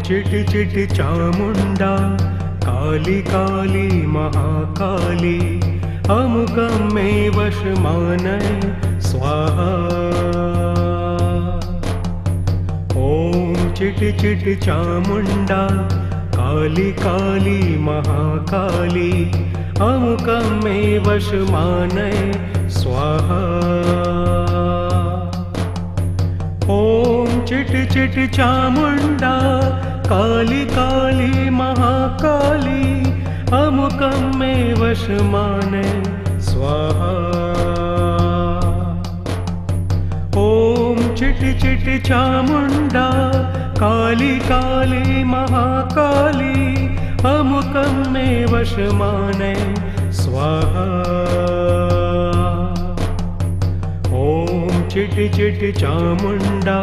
चिटी चिटी चामुंडा काली काली महाकाली अमुकं मे वशमानय स्वाहा। ॐ चिटी चिटी चामुंडा काली काली महाकाली अमुकं मे वशमानय स्वाहा। ॐ चिटी चिटी चामुंडा काली काली महाकाली अमुकं मे वशमानय स्वाहा। ॐ चिटी चिटी चामुंडा काली काली महाकाली अमुकं मे वशमानय स्वाहा। ॐ चिटी चिटी चामुंडा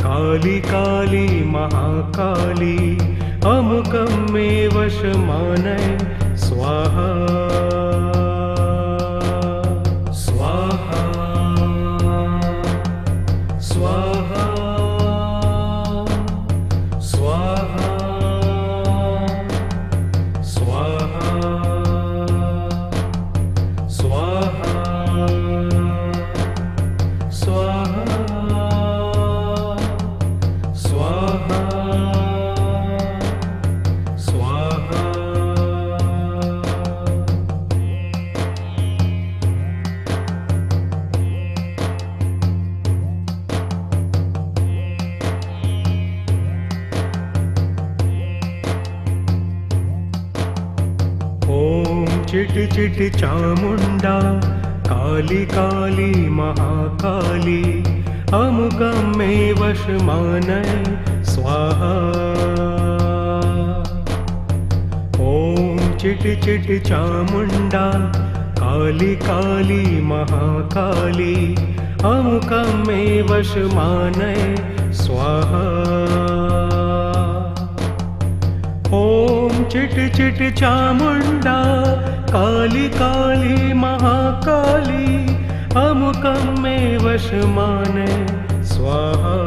काली काली महाकाली अमुकं मे वशमानय स्वाहा। स्वाहा स्वाहा स्वाहा स्वाहा स्वाहा स्वाहा स्वाहा स्वाहा। ॐ चिटी चिटी चामुंडा काली काली महाकाली अमुकं मे वशमानय स्वाहा। ॐ चिटी चिटी चामुंडा काली काली महाकाली अमुकं मे वशमानय स्वाहा। ॐ चिटी चिटी चामुंडा काली काली महाकाली अमुकं मे वशमानय स्वाहा।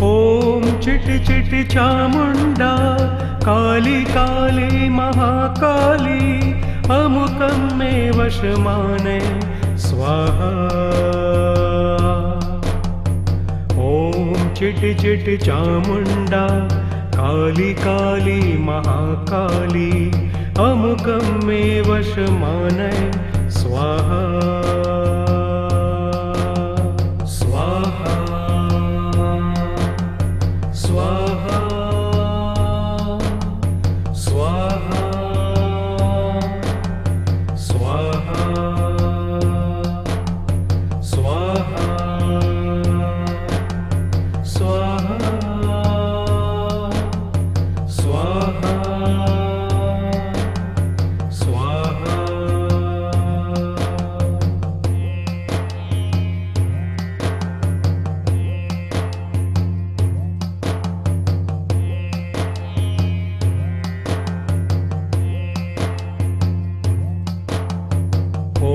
ॐ चिटी चिटी चामुंडा काली काली महाकाली अमुकं मे वशमानय स्वाहा। ॐ चिटी चिटी चामुंडा काली काली महाकाली अमुकं मे वशमानय स्वाहा। स्वाहा स्वाहा स्वाहा स्वाहा स्वाहा स्वाहा स्वाहा स्वाहा। ॐ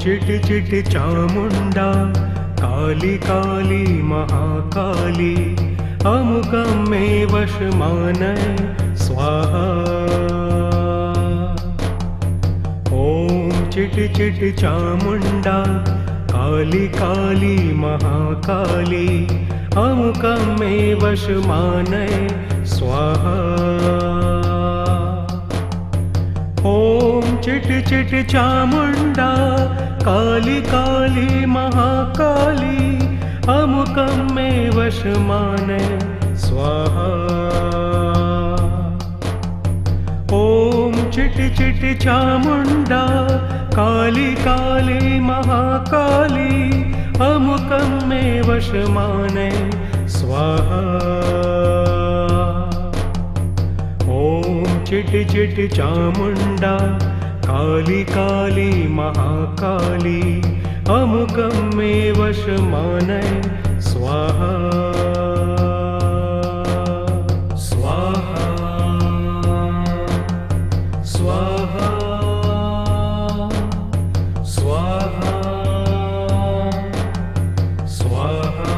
चिटी चिटी चामुंडा काली काली महाकाली अमुकं मे वशमानय स्वाहा। ॐ चिटी चिटी चामुंडा काली काली महाकाली अमुकं मे वशमानय स्वाहा। ॐ चिटी चिटी चामुंडा काली काली महाकाली अमुकं मे वशमानय स्वाहा। ॐ चिटी चिटी चामुंडा काली काली महाकाली अमुकं मे वशमानय स्वाहा। ॐ चिटी चिटी चामुंडा काली काली महाकाली अमुकं मे वशमानय स्वाहा। स्वाहा स्वाहा स्वाहा स्वाहा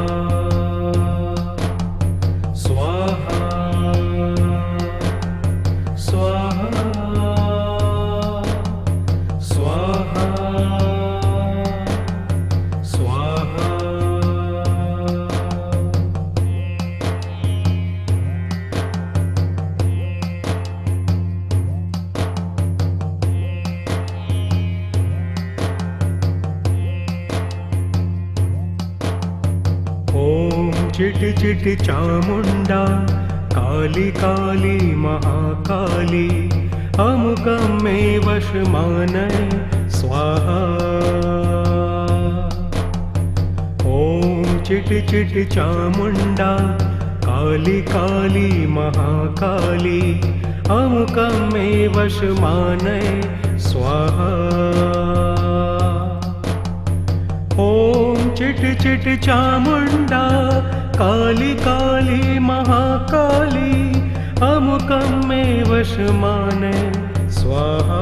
चिट चिट चामुंडा काली काली महाकाली अमुकं मे वशमानय स्वाहा। ॐ चिट चिट चामुंडा काली काली महाकाली अमुकं मे वशमानय स्वाहा। ॐ चिट चिट चामुंडा काली काली महाकाली अमुकं मे वशमानय स्वाहा।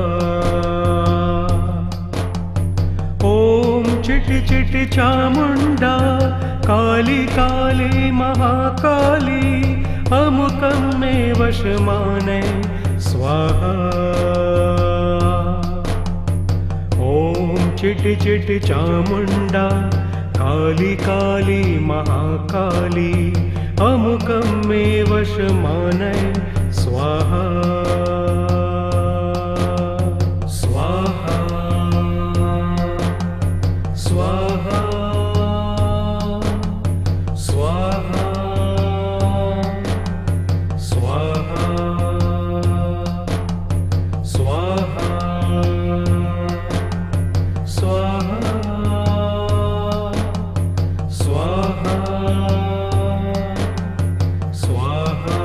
ॐ चिट चिट चामुंडा काली काली महाकाली अमुकं मे वशमानय स्वाहा। ॐ चिट चिट चामुंडा काली काली महाकाली अमुकं मे वशमानय स्वाहा। स्वाहा स्वाहा स्वाहा स्वाहा स्वाहा स्वाहा स्वाहा।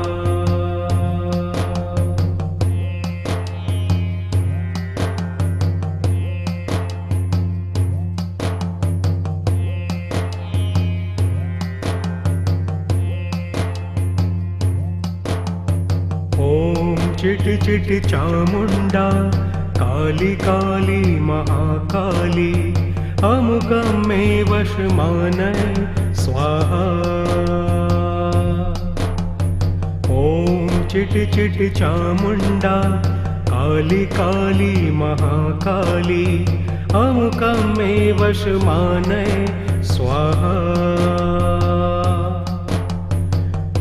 ॐ चिट चिट चामुंडा काली काली महाकाली अमुकं मे वशमानय स्वाहा। ॐ चिट चिट चामुंडा काली काली महाकाली अमुकं मे वशमानय स्वाहा।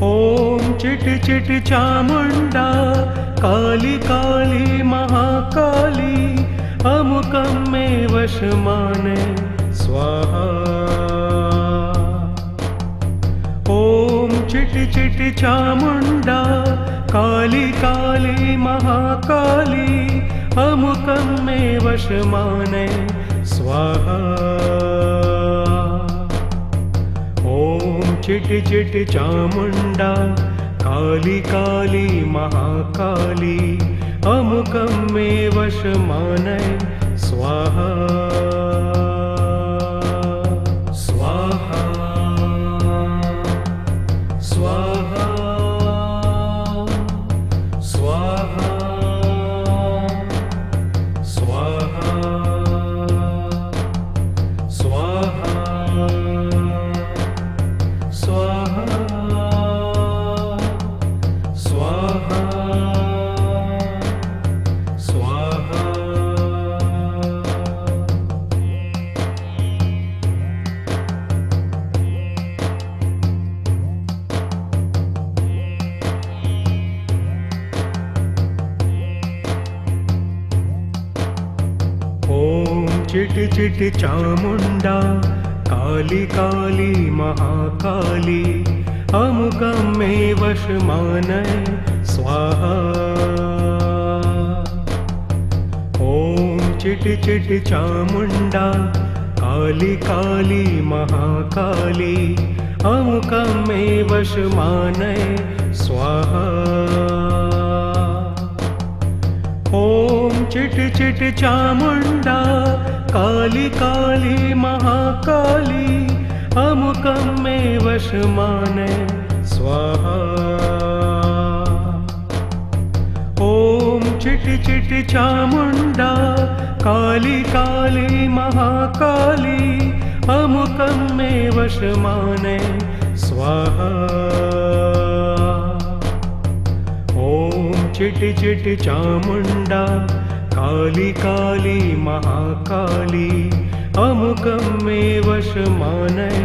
ॐ चिट चिट चामुंडा काली काली महाकाली अमुकं मे वशमानय स्वाहा। ॐ चिट चिट चामुंडा काली काली महाकाली अमुकं मे वशमानय स्वाहा। ॐ चिट चिट चामुंडा काली काली महाकाली अमुकं मे वशमानय स्वाहा। स्वाहा स्वाहा स्वाहा स्वाहा स्वाहा स्वाहा स्वाहा स्वाहा। ॐ चिट चिट चामुंडा काली काली महाकाली अमुकं मे वशमानय स्वाहा। ॐ चिट चिट चामुंडा काली काली महाकाली अमुकं मे वशमानय स्वाहा। ॐ चिट चिट चामुंडा काली काली महाकाली अमुकं मे वशमानय स्वाहा। ॐ चिट चिट चामुंडा काली काली महाकाली अमुकं मे वशमानय स्वाहा। ॐ चिट चिट चामुंडा काली काली महाकाली अमुकं मे वशमानय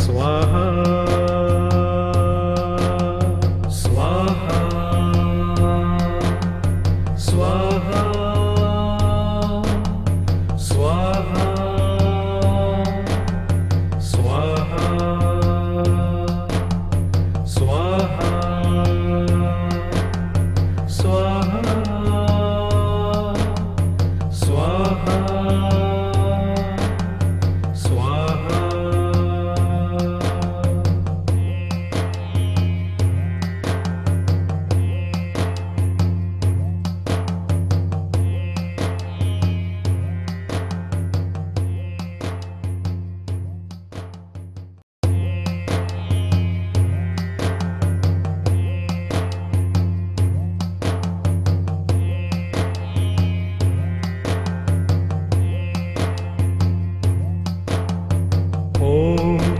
स्वाहा। स्वाहा स्वाहा स्वाहा स्वाहा स्वाहा स्वाहा स्वाहा स्वाहा।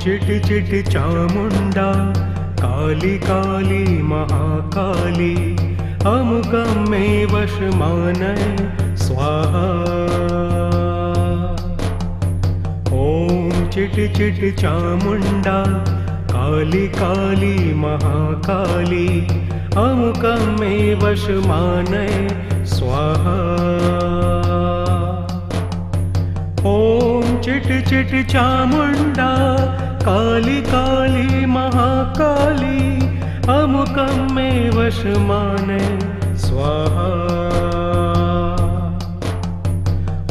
चिट चिट चामुंडा काली काली महाकाली अमुकं मे वशमानय स्वाहा। ॐ चिट चिट चामुंडा काली काली महाकाली अमुकं मे वशमानय स्वाहा। ॐ चिट चिट चामुंडा काली काली महाकाली अमुकं मे वशमानय स्वाहा।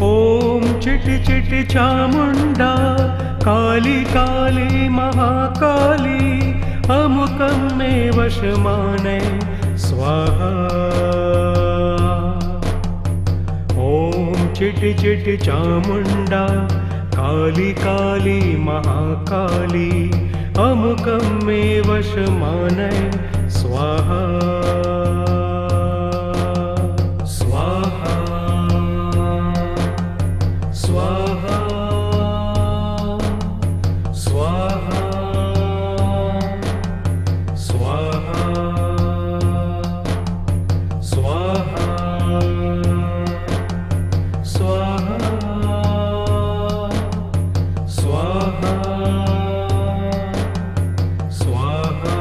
ॐ चिट चिट चामुंडा काली काली महाकाली अमुकं मे वशमानय स्वाहा। ॐ चिट चिट चामुंडा काली काली महाकाली अमुकं मे वशमानय स्वाहा। स्वाहा स्वाहा स्वाहा स्वाहा स्वाहा स्वाहा स्वाहा स्वाहा।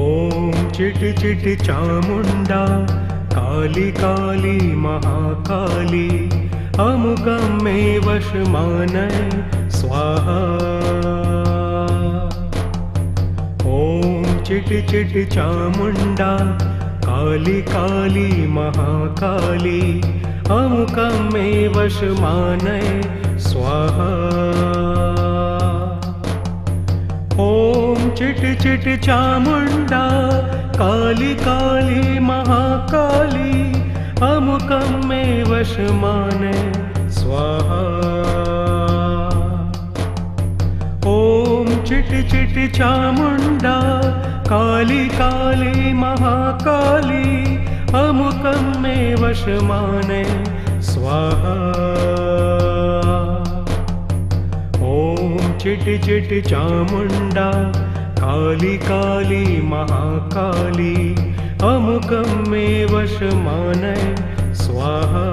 ॐ चिट चिट चामुंडा काली काली महाकाली अमुकं मे वशमानय स्वाहा। ॐ चिट चिट चामुंडा काली काली महाकाली अमुकं मे वशमानय स्वाहा। ॐ चिट चिट चामुंडा काली काली महाकाली अमुकं मे वशमानय स्वाहा। ॐ चिट चिट चामुंडा काली काली महाकाली अमुकं मे वशमानय स्वाहा। ॐ चिट चिट चामुंडा काली काली महाकाली अमुकं मे वशमानय स्वाहा।